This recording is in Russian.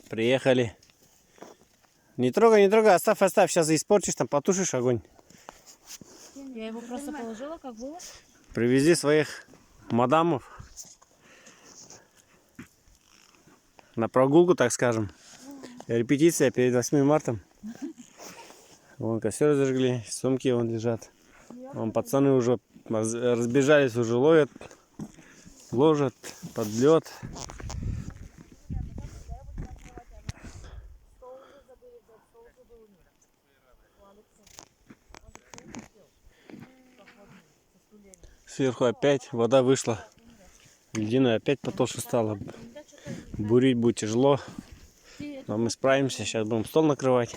Приехали. Не трогай, не трогай, оставь, оставь. Сейчас испортишь, там потушишь огонь. Я его просто положила, как было. Привези своих мадамов на прогулку, так скажем. Репетиция перед 8 марта. Вон костер зажгли, сумки вон лежат. Вон пацаны уже разбежались, уже ловят, ложат под лед. Сверху опять вода вышла. Льдина опять потолще стала. Бурить будет тяжело. Но мы справимся. Сейчас будем стол накрывать.